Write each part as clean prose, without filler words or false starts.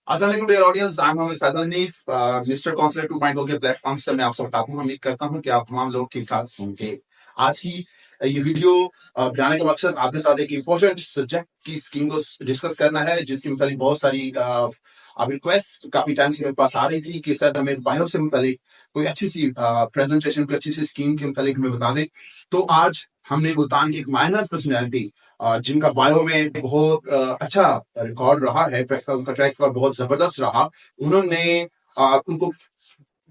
अस्सलाम dear audience, I am Mohammad Faizal Hanif, mister counsellor 2.0 के platform से मैं आप सबका उम्मीद करता हूं कि आप तमाम लोग ठीक ठाक होंगे। आज की ये वीडियो बनाने का मकसद आपके साथ एक इम्पोर्टेंट सब्जेक्ट की स्कीम को डिस्कस करना है, जिसकी मतलब बहुत सारी अब रिक्वेस्ट काफी टाइम से मेरे पास आ रही थी कि सर हमें बायो से मुतालिक कोई अच्छी सी प्रेजेंटेशन, कोई अच्छी सी स्कीम के मुतालिक हमें बता दें। तो आज हमने मुल्तान की एक माइनर पर्सनैलिटी जिनका बायो में बहुत अच्छा रिकॉर्ड रहा है, उनका ट्रैक रिकॉर्ड बहुत जबरदस्त रहा। उन्होंने उनको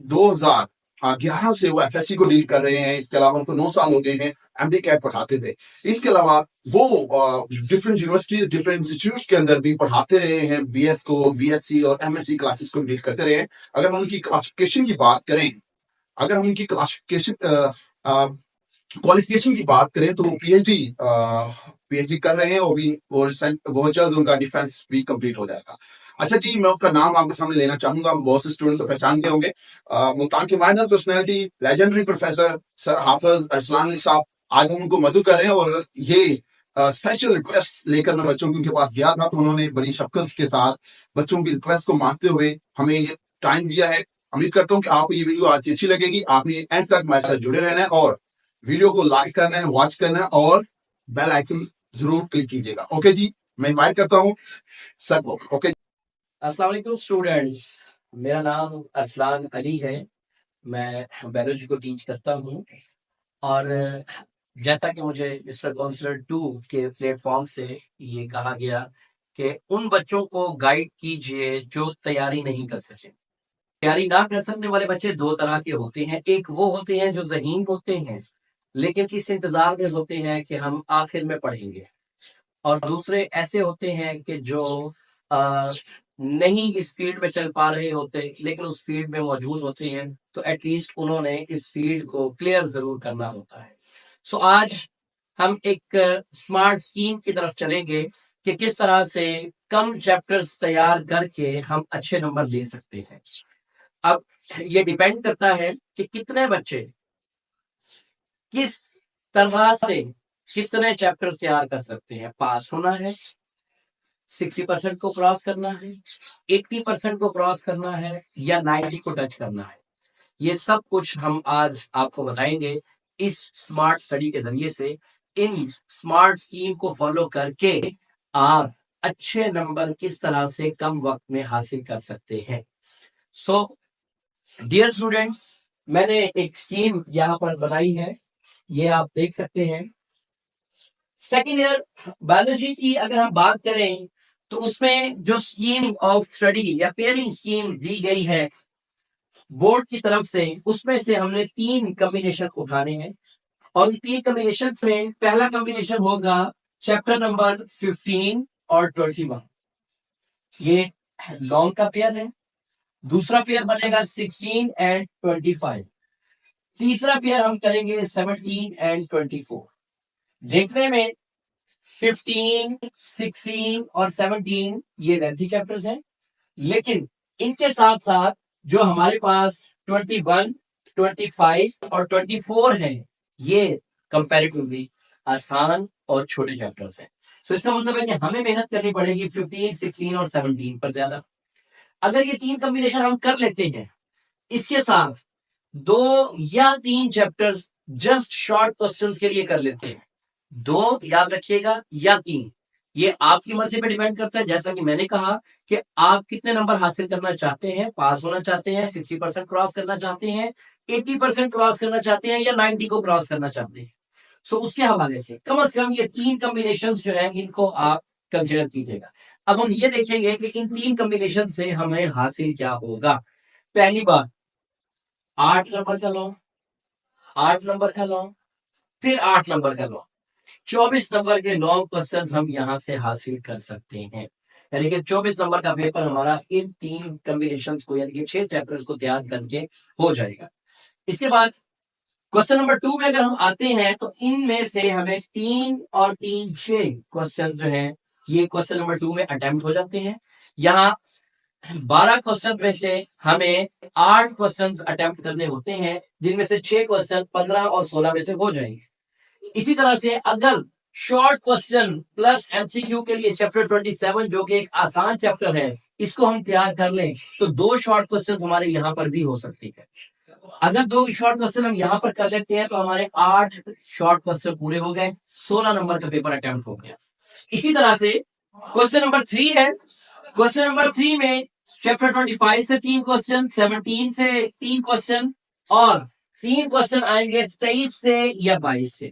2011 से वो एफएससी को डील कर रहे हैं। इसके अलावा उनको 9 साल हो गए हैं एमडी कैट पढ़ाते थे। इसके अलावा वो डिफरेंट यूनिवर्सिटीज, डिफरेंट इंस्टीट्यूट के अंदर भी पढ़ाते रहे हैं, बीएस को, बीएससी और एमएससी क्लासेस को डील करते रहे हैं। अगर हम उनकी क्लासिफिकेशन की बात करें, अगर हम उनकी क्लासिफिकेशन क्वालिफिकेशन की बात करें तो वो पीएचडी कर रहे हैं, और बहुत जल्द उनका डिफेंस भी कंप्लीट हो जाएगा। अच्छा जी, मैं उसका नाम आपके सामने लेना चाहूंगा। बहुत से स्टूडेंट तो पहचानते होंगे। मुल्तान की minor personality, legendary professor sir Hafiz Arsalan Ali sahab. आज हम उनको मदु कर रहे हैं, और ये स्पेशल रिक्वेस्ट लेकर मैं बच्चों के उनके पास गया था, तो उन्होंने बड़ी शफकत के साथ बच्चों की रिक्वेस्ट को मानते हुए हमें ये टाइम दिया है। उम्मीद करता हूँ कि आपको ये वीडियो आज अच्छी लगेगी। आपने एंड तक हमारे साथ जुड़े रहना है, और वीडियो को लाइक करना है, वॉच करना है, और बेल आइकन जरूर क्लिक कीजिएगा। ओके जी, मैं इनवाइट करता हूँ सर को। ओके, अस्सलाम वालेकुम स्टूडेंट्स, मेरा नाम अरसलान अली है। मैं बायोलॉजी को टीच करता हूँ, और जैसा कि मुझे मिस्टर काउंसलर 2 के प्लेटफॉर्म से ये कहा गया कि उन बच्चों को गाइड कीजिए जो तैयारी नहीं कर सके। तैयारी ना कर सकने वाले बच्चे दो तरह के होते हैं। एक वो होते हैं जो ज़हीन होते हैं, लेकिन इस इंतजार में होते हैं कि हम आखिर में पढ़ेंगे, और दूसरे ऐसे होते हैं कि जो नहीं इस फील्ड में चल पा रहे होते, लेकिन उस फील्ड में मौजूद होते हैं, तो एटलीस्ट उन्होंने इस फील्ड को क्लियर जरूर करना होता है। सो आज हम एक स्मार्ट स्कीम की तरफ चलेंगे कि किस तरह से कम चैप्टर्स तैयार करके हम अच्छे नंबर ले सकते हैं। अब ये डिपेंड करता है कि कितने बच्चे किस तरह से कितने चैप्टर्स तैयार कर सकते हैं। पास होना है, 60% को क्रॉस करना है, 80% को क्रॉस करना है, या 90 को टच करना है। ये सब कुछ हम आज आपको बताएंगे इस स्मार्ट स्टडी के जरिए से। इन स्मार्ट स्कीम को फॉलो करके आप अच्छे नंबर किस तरह से कम वक्त में हासिल कर सकते हैं। सो डियर स्टूडेंट्स, मैंने एक स्कीम यहाँ पर बनाई है, ये आप देख सकते हैं। सेकेंड ईयर बायोलॉजी की अगर हम बात करें तो उसमें जो स्कीम ऑफ स्टडी या पेयरिंग स्कीम दी गई है बोर्ड की तरफ से, उसमें से हमने 3 कॉम्बिनेशन उठाने हैं, और उन 3 कॉम्बिनेशन में पहला कॉम्बिनेशन होगा चैप्टर नंबर 15 और 21। ये लॉन्ग का पेयर है। दूसरा पेयर बनेगा 16 एंड 25। तीसरा पेयर हम करेंगे 17 एंड 24। देखने में 15, 16 और 17 ये लेंथी चैप्टर्स हैं, लेकिन इनके साथ साथ जो हमारे पास 21, 25 और 24 हैं, ये कंपैरेटिवली आसान और छोटे चैप्टर्स हैं। तो इसका मतलब है कि हमें मेहनत करनी पड़ेगी 15, 16 और 17 पर ज्यादा। अगर ये 3 कॉम्बिनेशन हम कर लेते हैं, इसके साथ 2 या 3 चैप्टर्स जस्ट शॉर्ट क्वेश्चंस के लिए कर लेते हैं, 2 याद रखिएगा या 3, ये आपकी मर्जी पे डिपेंड करता है। जैसा कि मैंने कहा कि आप कितने नंबर हासिल करना चाहते हैं, पास होना चाहते हैं, 60% क्रॉस करना चाहते हैं, 80% क्रॉस करना चाहते हैं, या 90 को क्रॉस करना चाहते हैं। सो उसके हवाले से कम ये 3 कॉम्बिनेशन जो है इनको आप कंसिडर कीजिएगा। अब हम ये देखेंगे कि इन 3 कॉम्बिनेशन से हमें हासिल क्या होगा। पहली बात, 8 नंबर का लॉन्ग, 8 नंबर का लॉन्ग, फिर 8 नंबर का लॉन्ग, 24 नंबर के लॉन्ग क्वेश्चन हम यहां से हासिल कर सकते हैं। यानी कि 24 नंबर का पेपर हमारा इन 3 कॉम्बिनेशन को, यानी कि 6 चैप्टर्स को तैयार करके हो जाएगा। इसके बाद क्वेश्चन नंबर 2 में अगर हम आते हैं तो इनमें से हमें 3 और 3 6 क्वेश्चन जो है ये क्वेश्चन नंबर 2 में अटेम्प्ट हो जाते हैं। यहाँ 12 क्वेश्चन में से हमें 8 क्वेश्चन अटेम्प्ट करने होते हैं, जिनमें से 6 क्वेश्चन 15 और 16 में से हो जाएंगे। इसी तरह से अगर शॉर्ट क्वेश्चन प्लस एमसीक्यू के लिए चैप्टर 27 जो कि एक आसान चैप्टर है, इसको हम तैयार कर लें तो 2 शॉर्ट क्वेश्चन हमारे यहाँ पर भी हो सकती है। अगर 2 शॉर्ट क्वेश्चन हम यहाँ पर कर लेते हैं तो हमारे 8 शॉर्ट क्वेश्चन पूरे हो गए, 16 नंबर का पेपर अटेम्प्ट हो गया। इसी तरह से क्वेश्चन नंबर 3 है। क्वेश्चन नंबर 3 में चैप्टर 25 से 3 क्वेश्चन, 17 से 3 क्वेश्चन और 3 क्वेश्चन आएंगे 23 से या 22 से।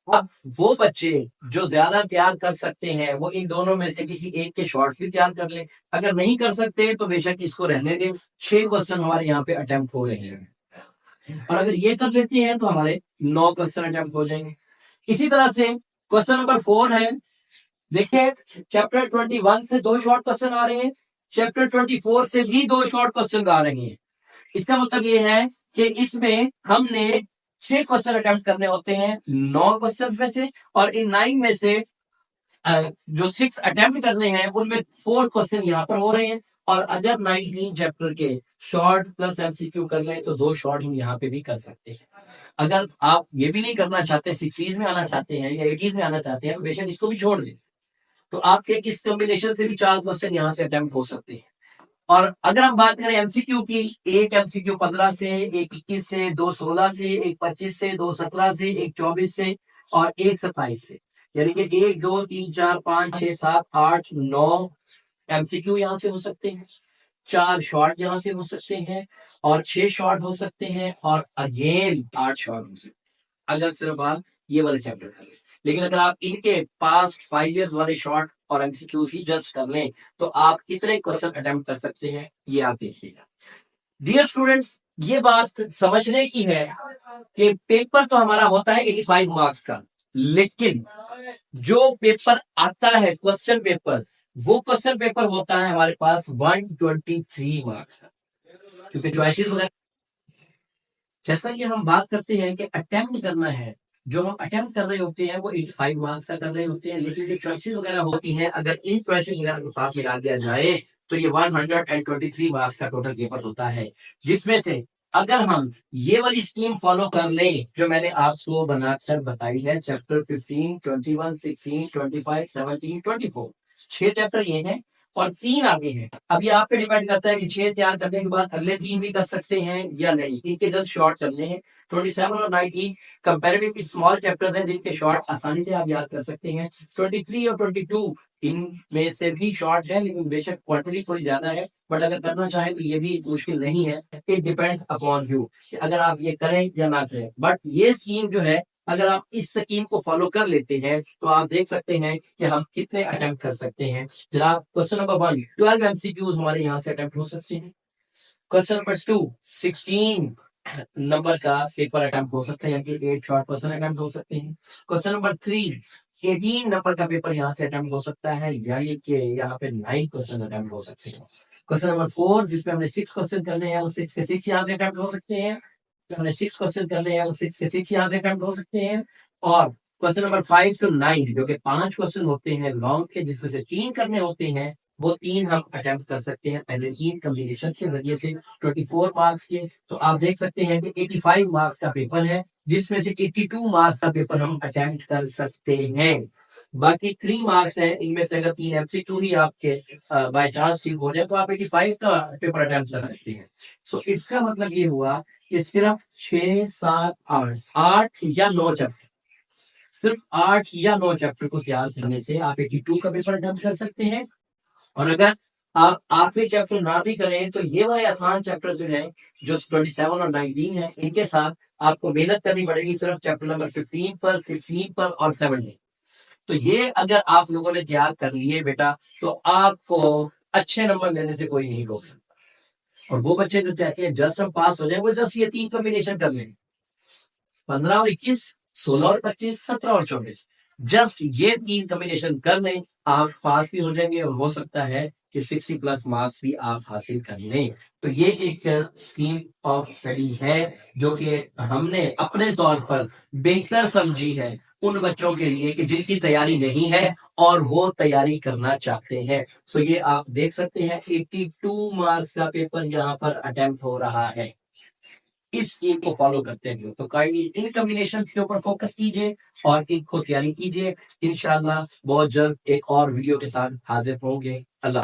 अब वो बच्चे जो ज्यादा तैयार कर सकते हैं वो इन दोनों में से किसी एक के शॉर्ट्स भी तैयार कर ले। अगर नहीं कर सकते तो बेशक इसको रहने दें। 6 क्वेश्चन हमारे यहाँ पे अटेम्प्ट हो रहे हैं और अगर ये कर लेते हैं तो हमारे 9 क्वेश्चन अटेम्प्ट हो जाएंगे। इसी तरह से क्वेश्चन नंबर 4 है। देखिए चैप्टर 21 से 2 शॉर्ट क्वेश्चन आ रहे हैं, चैप्टर 24 से भी 2 शॉर्ट क्वेश्चन आ रहे हैं। इसका मतलब ये है कि इसमें हमने 6 क्वेश्चन अटेम्प्ट करने होते हैं 9 क्वेश्चन में से, और इन 9 में से जो 6 अटेम्प्ट करने हैं उनमें 4 क्वेश्चन यहाँ पर हो रहे हैं। और अगर 19 चैप्टर के शॉर्ट प्लस एमसीक्यू कर लें तो 2 शॉर्ट हम यहाँ पे भी कर सकते हैं। अगर आप ये भी नहीं करना चाहते, 60s में आना चाहते हैं या 80s में आना चाहते हैं, बेशक इसको भी छोड़ दें, तो आपके इस कॉम्बिनेशन से भी 4 क्वेश्चन यहाँ से अटेम्प्ट हो सकते हैं। और अगर हम बात करें एमसीक्यू की, एक एमसीक्यू 15 से, एक 21 से, 2 16 से, एक 25 से, 2 17 से, एक 24 से और एक 27 से, यानी कि 1 2 3 4 5 6 7 8 9 एमसीक्यू यहाँ से हो सकते हैं, 4 शॉर्ट यहाँ से हो सकते हैं और 6 शॉर्ट हो सकते हैं और अगेन 8 शॉर्ट हो सकते हैं, अगर सिर्फ आप ये वाले चैप्टर कर लें। लेकिन अगर आप इनके पास्ट 5 इयर्स वाले शॉर्ट और एमसीक्यूज ही जस्ट कर लें तो आप कितने क्वेश्चन अटेम्प्ट कर सकते हैं ये आप देखिएगा। डियर स्टूडेंट्स, ये बात समझने की है कि पेपर तो हमारा होता है 85 मार्क्स का, लेकिन जो पेपर आता है क्वेश्चन पेपर, वो क्वेश्चन पेपर होता है हमारे पास 123 मार्क्स का, क्योंकि चॉइसेस वगैरह, जैसा कि हम बात करते हैं कि अटेम्प्ट करना है, जो हम अटेम्प्ट कर रहे होते हैं वो 85 मार्क्स का कर रहे होते हैं, लेकिन जो चॉइसेस वगैरह होती हैं अगर इन चॉइसेस वगैरह को साथ मिला दिया जाए तो ये 123 मार्क्स का टोटल पेपर होता है, जिसमें से अगर हम ये वाली स्कीम फॉलो कर लें जो मैंने आपको बनाकर बताई है, चैप्टर 15, 21, 16, 25, 17, 24, 6 चैप्टर ये हैं और 3 आगे हैं। अभी आप पे डिपेंड करता है कि 6 तैयार करने के बाद अगले 3 भी कर सकते हैं या नहीं, इनके जस्ट शॉर्ट चलने हैं। 27 और 19 कंपैरेटिवली स्मॉल चैप्टर्स हैं जिनके शॉर्ट आसानी से आप याद कर सकते हैं। 23 और 22 इनमें से भी शॉर्ट है, लेकिन बेशक क्वांटिटी थोड़ी ज्यादा है, बट अगर करना चाहे तो ये भी मुश्किल नहीं है। इट डिपेंड्स अपॉन यू कि अगर आप ये करें या ना करें, बट ये स्कीम जो है अगर आप इस स्कीम को फॉलो कर लेते हैं तो आप देख सकते हैं कि हम कितने अटेम्प्ट कर सकते हैं। जनाब क्वेश्चन नंबर 1 12 एमसीक्यूज हमारे यहाँ से अटेम्प्ट हो सकते हैं। क्वेश्चन नंबर 2 16 नंबर का पेपर अटेम्प्ट हो सकता है, यानी कि 8 शॉर्ट क्वेश्चन अटेम्प्ट हो सकते हैं। क्वेश्चन नंबर 3 18 नंबर का पेपर यहाँ से अटेम्प्ट हो सकता है, यानी कि यहाँ पे 9 क्वेश्चन अटेम्प्ट हो सकते हैं। क्वेश्चन नंबर 4 जिसमें हमने 6 क्वेश्चन करने हैं वो 6 के 6 यहाँ से अटेम्प्ट हो सकते हैं। हमने 6 क्वेश्चन करने हैं वो 6 के 6 यहाँ से अटेम्प्ट हो सकते हैं। और क्वेश्चन नंबर 5 to 9 जो कि 5 क्वेश्चन होते हैं लॉन्ग के, जिसमें से 3 करने होते हैं, वो 3 हम अटेम्प्ट कर सकते हैं पहले 3 कॉम्बिनेशन के जरिए से 24 मार्क्स के। तो आप देख सकते हैं कि 85 मार्क्स का पेपर है, जिसमें से 82 मार्क्स का पेपर हम अटेम्प्ट कर सकते हैं। बाकी 3 मार्क्स हैं, इनमें से अगर 3 एमसीक्यू ही आपके बाय चांस ठीक हो जाए तो आप 85 का पेपर अटेम्प्ट कर सकते हैं। सो इसका मतलब ये हुआ कि सिर्फ 6 7 8 या 9 चैप्टर, सिर्फ 8 या 9 चैप्टर को तैयार करने से आप 82 का पेपर अटेम्प्ट कर सकते हैं। और अगर आप आखिरी चैप्टर ना भी करें तो ये वाले आसान चैप्टर जो हैं, जो 27 और 19 है, इनके साथ आपको मेहनत करनी पड़ेगी सिर्फ चैप्टर नंबर 15 पर, 16 पर और 7 में। तो ये अगर आप लोगों ने तैयार कर लिए बेटा तो आपको अच्छे नंबर लेने से कोई नहीं रोक सकता। और वो बच्चे जो चाहते हैं जस्ट हम पास हो जाए, वो जस्ट ये 3 कॉम्बिनेशन कर लें, 15 और 21, 16 और 25, 17 और 24, जस्ट ये 3 कॉम्बिनेशन कर लें, आप पास भी हो जाएंगे और हो सकता है कि 60 प्लस मार्क्स भी आप हासिल कर लें। तो ये एक स्कीम ऑफ स्टडी है जो कि हमने अपने तौर पर बेहतर समझी है उन बच्चों के लिए कि जिनकी तैयारी नहीं है और वो तैयारी करना चाहते हैं। सो ये आप देख सकते हैं 82 मार्क्स का पेपर यहाँ पर अटेम्प्ट हो रहा है। इस स्कीम को फॉलो करते हैं। तो काइंडली इन कॉम्बिनेशन के ऊपर फोकस कीजिए और इनको तैयारी कीजिए। इंशाल्लाह बहुत जल्द एक और वीडियो के साथ हाजिर होंगे। अल्लाह